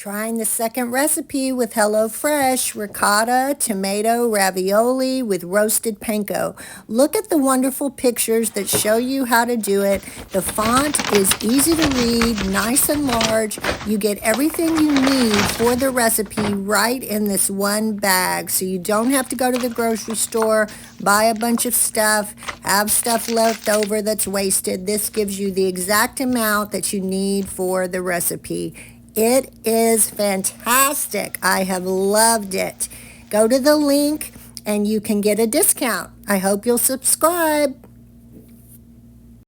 Trying the second recipe with HelloFresh, ricotta tomato ravioli with roasted panko. Look at the wonderful pictures that show you how to do it. The font is easy to read, nice and large. You get everything you need for the recipe right in this one bag, so you don't have to go to the grocery store, buy a bunch of stuff, have stuff left over that's wasted. This gives you the exact amount that you need for the recipe. It is fantastic. I have loved it. Go to the link and you can get a discount. I hope you'll subscribe.